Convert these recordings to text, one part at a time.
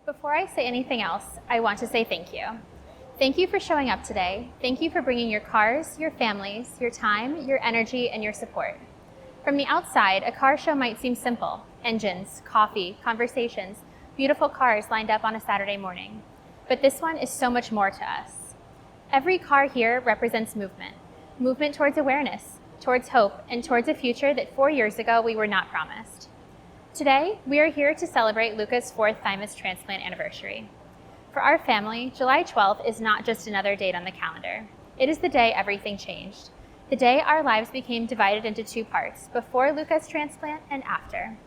Before I say anything else, I want to say thank you. Thank you for showing up today. Thank you for bringing your cars, your families, your time, your energy, and your support. From the outside, a car show might seem simple: engines, coffee, conversations, beautiful cars lined up on a Saturday morning. But this one is so much more to us. Every car here represents movement. Movement towards awareness, towards hope, and towards a future that 4 years ago we were not promised. Today, we are here to celebrate Luca's 4th Thymus transplant anniversary. For our family, July 12th is not just another date on the calendar. It is the day everything changed. The day our lives became divided into 2 parts, before Luca's transplant and after.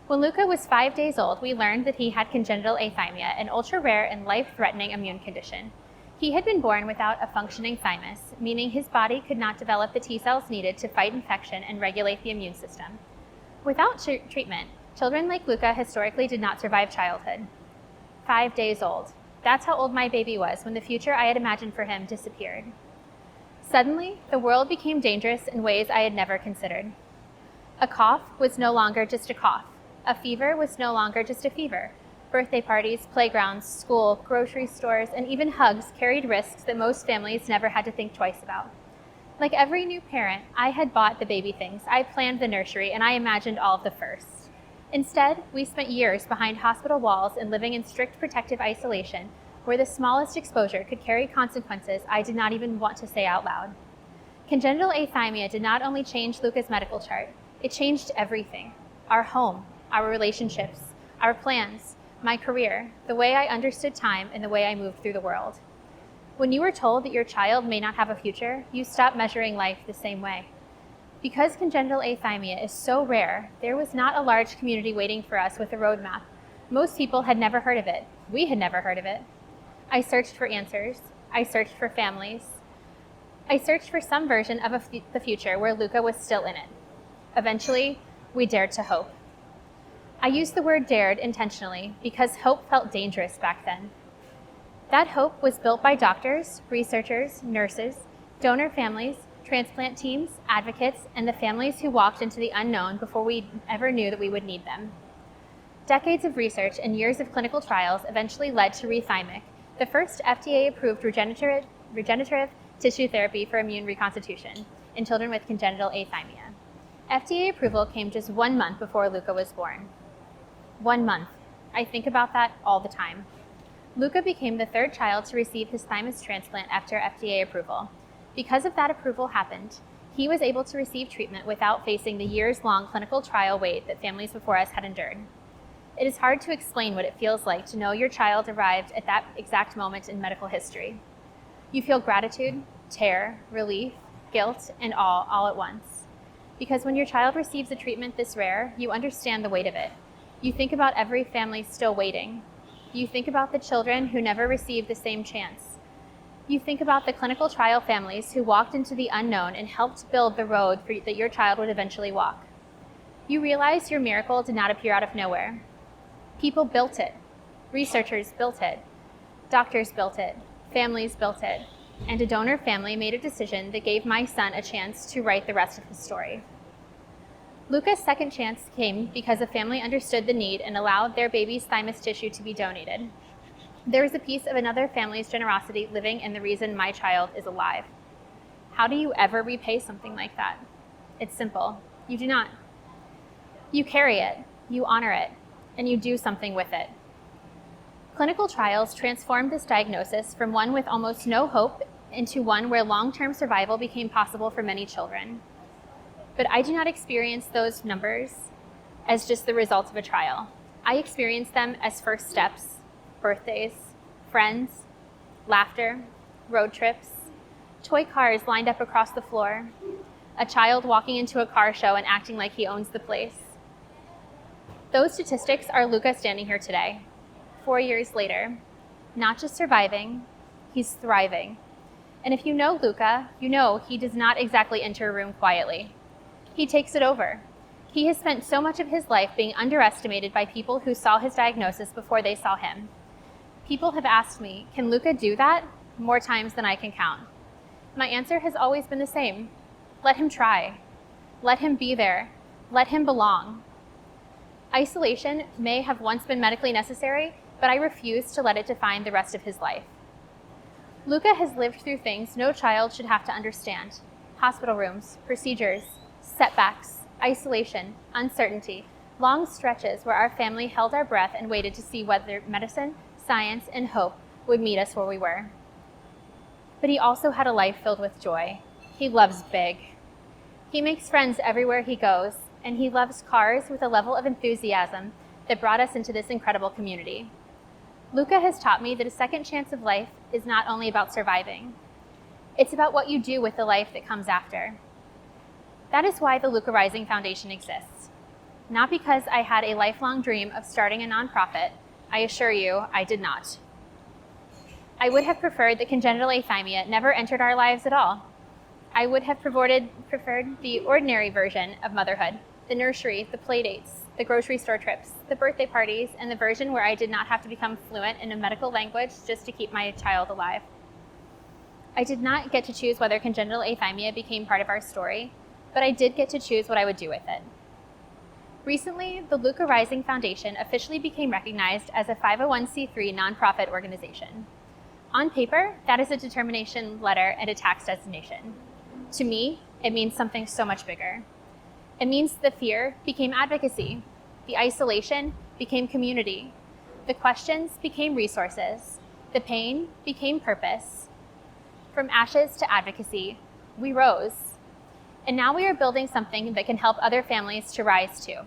When Luca was 5 days old, we learned that he had congenital athymia, an ultra-rare and life-threatening immune condition. He had been born without a functioning thymus, meaning his body could not develop the T cells needed to fight infection and regulate the immune system. Without treatment, children like Luca historically did not survive childhood. 5 days old. That's how old my baby was when the future I had imagined for him disappeared. Suddenly, the world became dangerous in ways I had never considered. A cough was no longer just a cough. A fever was no longer just a fever. Birthday parties, playgrounds, school, grocery stores, and even hugs carried risks that most families never had to think twice about. Like every new parent, I had bought the baby things, I planned the nursery, and I imagined all of the firsts. Instead, we spent years behind hospital walls and living in strict protective isolation, where the smallest exposure could carry consequences I did not even want to say out loud. Congenital athymia did not only change Luca's medical chart, it changed everything. Our home, our relationships, our plans, my career, the way I understood time, and the way I moved through the world. When you are told that your child may not have a future, you stop measuring life the same way. Because congenital athymia is so rare, there was not a large community waiting for us with a roadmap. Most people had never heard of it. We had never heard of it. I searched for answers. I searched for families. I searched for some version of the future where Luca was still in it. Eventually, we dared to hope. I use the word dared intentionally because hope felt dangerous back then. That hope was built by doctors, researchers, nurses, donor families, transplant teams, advocates, and the families who walked into the unknown before we ever knew that we would need them. Decades of research and years of clinical trials eventually led to Rethymic, the first FDA-approved regenerative tissue therapy for immune reconstitution in children with congenital athymia. FDA approval came just 1 month before Luca was born. 1 month. I think about that all the time. Luca became the 3rd child to receive his thymus transplant after FDA approval. Because of that approval happened, he was able to receive treatment without facing the years-long clinical trial wait that families before us had endured. It is hard to explain what it feels like to know your child arrived at that exact moment in medical history. You feel gratitude, terror, relief, guilt, and awe all at once. Because when your child receives a treatment this rare, you understand the weight of it. You think about every family still waiting. You think about the children who never received the same chance. You think about the clinical trial families who walked into the unknown and helped build the road that your child would eventually walk. You realize your miracle did not appear out of nowhere. People built it. Researchers built it. Doctors built it. Families built it. And a donor family made a decision that gave my son a chance to write the rest of his story. Luca's second chance came because a family understood the need and allowed their baby's thymus tissue to be donated. There is a piece of another family's generosity living in the reason my child is alive. How do you ever repay something like that? It's simple. You do not. You carry it, you honor it, and you do something with it. Clinical trials transformed this diagnosis from one with almost no hope into one where long-term survival became possible for many children. But I do not experience those numbers as just the result of a trial. I experience them as first steps, birthdays, friends, laughter, road trips, toy cars lined up across the floor, a child walking into a car show and acting like he owns the place. Those statistics are Luca standing here today, 4 years later, not just surviving, he's thriving. And if you know Luca, you know he does not exactly enter a room quietly. He takes it over. He has spent so much of his life being underestimated by people who saw his diagnosis before they saw him. People have asked me, can Luca do that? More times than I can count. My answer has always been the same. Let him try. Let him be there. Let him belong. Isolation may have once been medically necessary, but I refuse to let it define the rest of his life. Luca has lived through things no child should have to understand: hospital rooms, procedures, setbacks, isolation, uncertainty, long stretches where our family held our breath and waited to see whether medicine, science, and hope would meet us where we were. But he also had a life filled with joy. He loves big. He makes friends everywhere he goes, and he loves cars with a level of enthusiasm that brought us into this incredible community. Luca has taught me that a second chance of life is not only about surviving. It's about what you do with the life that comes after. That is why the Luca Rising Foundation exists. Not because I had a lifelong dream of starting a nonprofit. I assure you, I did not. I would have preferred that congenital athymia never entered our lives at all. I would have preferred the ordinary version of motherhood, the nursery, the play dates, the grocery store trips, the birthday parties, and the version where I did not have to become fluent in a medical language just to keep my child alive. I did not get to choose whether congenital athymia became part of our story, but I did get to choose what I would do with it. Recently, the Luca Rising Foundation officially became recognized as a 501c3 nonprofit organization. On paper, that is a determination letter and a tax designation. To me, it means something so much bigger. It means the fear became advocacy, the isolation became community, the questions became resources, the pain became purpose. From ashes to advocacy, we rose. And now we are building something that can help other families to rise too.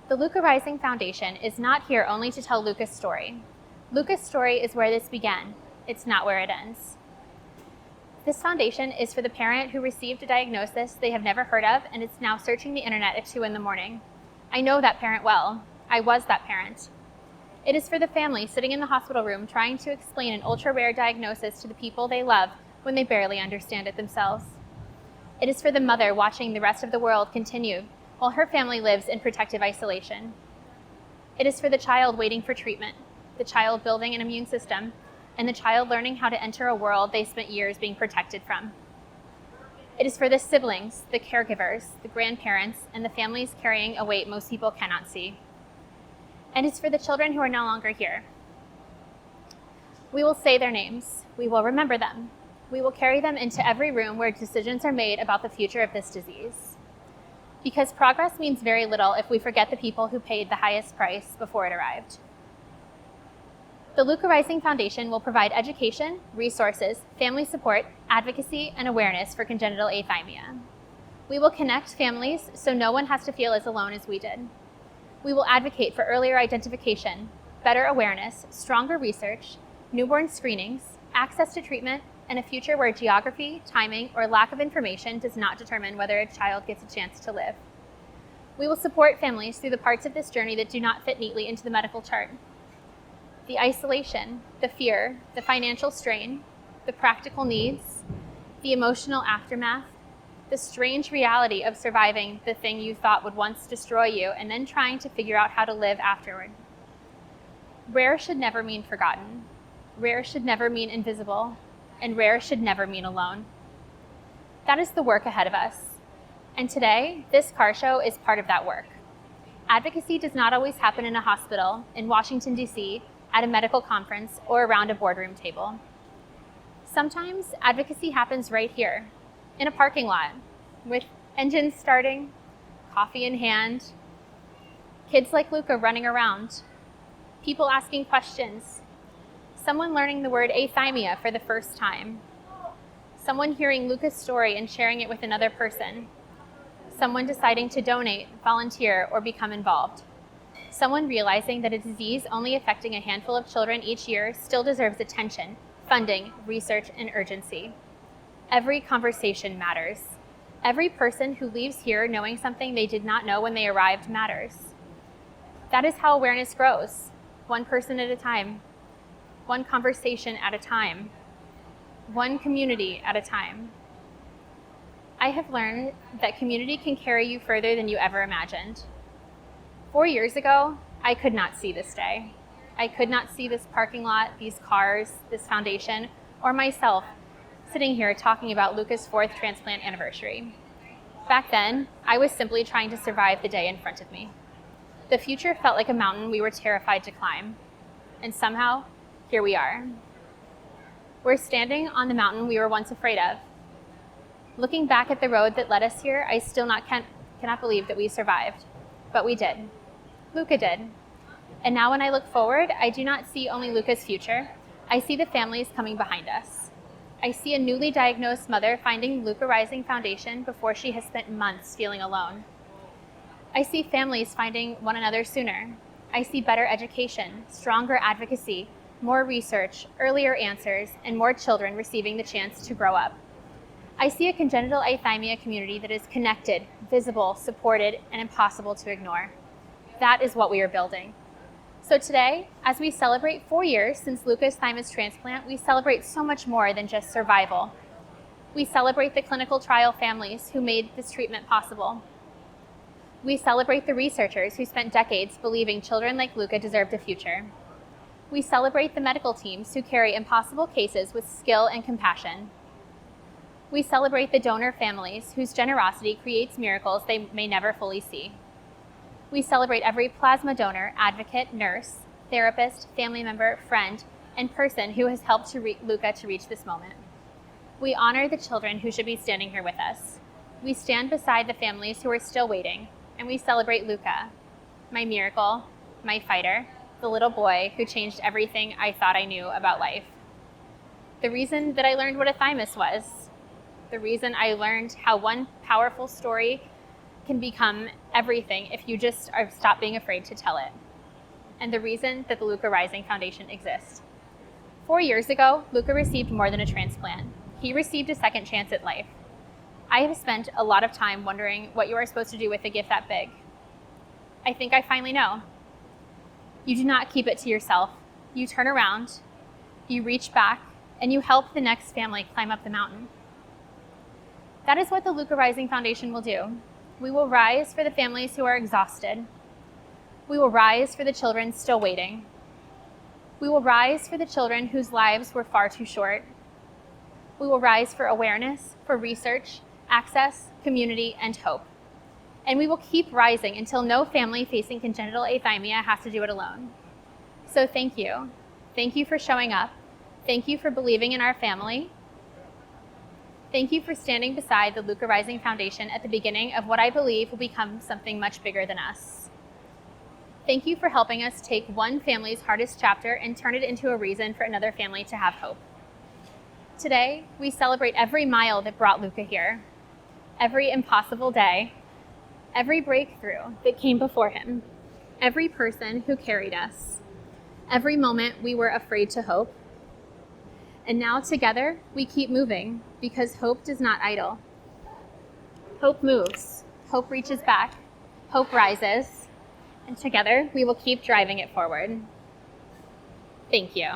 The Luca Rising Foundation is not here only to tell Luca's story. Luca's story is where this began. It's not where it ends. This foundation is for the parent who received a diagnosis they have never heard of and is now searching the internet at 2 a.m. I know that parent well. I was that parent. It is for the family sitting in the hospital room trying to explain an ultra-rare diagnosis to the people they love when they barely understand it themselves. It is for the mother watching the rest of the world continue while her family lives in protective isolation. It is for the child waiting for treatment, the child building an immune system, and the child learning how to enter a world they spent years being protected from. It is for the siblings, the caregivers, the grandparents, and the families carrying a weight most people cannot see. And it's for the children who are no longer here. We will say their names. We will remember them. We will carry them into every room where decisions are made about the future of this disease. Because progress means very little if we forget the people who paid the highest price before it arrived. The Luca Rising Foundation will provide education, resources, family support, advocacy, and awareness for congenital athymia. We will connect families so no one has to feel as alone as we did. We will advocate for earlier identification, better awareness, stronger research, newborn screenings, access to treatment, and a future where geography, timing, or lack of information does not determine whether a child gets a chance to live. We will support families through the parts of this journey that do not fit neatly into the medical chart. The isolation, the fear, the financial strain, the practical needs, the emotional aftermath, the strange reality of surviving the thing you thought would once destroy you and then trying to figure out how to live afterward. Rare should never mean forgotten. Rare should never mean invisible. And rare should never mean alone. That is the work ahead of us. And today, this car show is part of that work. Advocacy does not always happen in a hospital, in Washington, D.C., at a medical conference, or around a boardroom table. Sometimes advocacy happens right here, in a parking lot, with engines starting, coffee in hand, kids like Luca running around, people asking questions, someone learning the word athymia for the first time, someone hearing Luca's story and sharing it with another person, someone deciding to donate, volunteer, or become involved. Someone realizing that a disease only affecting a handful of children each year still deserves attention, funding, research, and urgency. Every conversation matters. Every person who leaves here knowing something they did not know when they arrived matters. That is how awareness grows, one person at a time, one conversation at a time, one community at a time. I have learned that community can carry you further than you ever imagined. 4 years ago, I could not see this day. I could not see this parking lot, these cars, this foundation, or myself sitting here talking about Luca's 4th transplant anniversary. Back then, I was simply trying to survive the day in front of me. The future felt like a mountain we were terrified to climb. And somehow, here we are. We're standing on the mountain we were once afraid of. Looking back at the road that led us here, I still cannot believe that we survived. But we did. Luca did. And now when I look forward, I do not see only Luca's future. I see the families coming behind us. I see a newly diagnosed mother finding Luca Rising Foundation before she has spent months feeling alone. I see families finding one another sooner. I see better education, stronger advocacy, more research, earlier answers, and more children receiving the chance to grow up. I see a congenital athymia community that is connected, visible, supported, and impossible to ignore. That is what we are building. So today, as we celebrate 4 years since Luca's thymus transplant, we celebrate so much more than just survival. We celebrate the clinical trial families who made this treatment possible. We celebrate the researchers who spent decades believing children like Luca deserved a future. We celebrate the medical teams who carry impossible cases with skill and compassion. We celebrate the donor families whose generosity creates miracles they may never fully see. We celebrate every plasma donor, advocate, nurse, therapist, family member, friend, and person who has helped Luca to reach this moment. We honor the children who should be standing here with us. We stand beside the families who are still waiting, and we celebrate Luca, my miracle, my fighter, the little boy who changed everything I thought I knew about life. The reason that I learned what a thymus was, the reason I learned how one powerful story can become everything if you just stop being afraid to tell it. And the reason that the Luca Rising Foundation exists. 4 years ago, Luca received more than a transplant. He received a second chance at life. I have spent a lot of time wondering what you are supposed to do with a gift that big. I think I finally know. You do not keep it to yourself. You turn around, you reach back, and you help the next family climb up the mountain. That is what the Luca Rising Foundation will do. We will rise for the families who are exhausted. We will rise for the children still waiting. We will rise for the children whose lives were far too short. We will rise for awareness, for research, access, community, and hope. And we will keep rising until no family facing congenital athymia has to do it alone. So thank you. Thank you for showing up. Thank you for believing in our family. Thank you for standing beside the Luca Rising Foundation at the beginning of what I believe will become something much bigger than us. Thank you for helping us take one family's hardest chapter and turn it into a reason for another family to have hope. Today, we celebrate every mile that brought Luca here, every impossible day, every breakthrough that came before him, every person who carried us, every moment we were afraid to hope. And now together, we keep moving because hope does not idle. Hope moves, hope reaches back, hope rises, and together we will keep driving it forward. Thank you.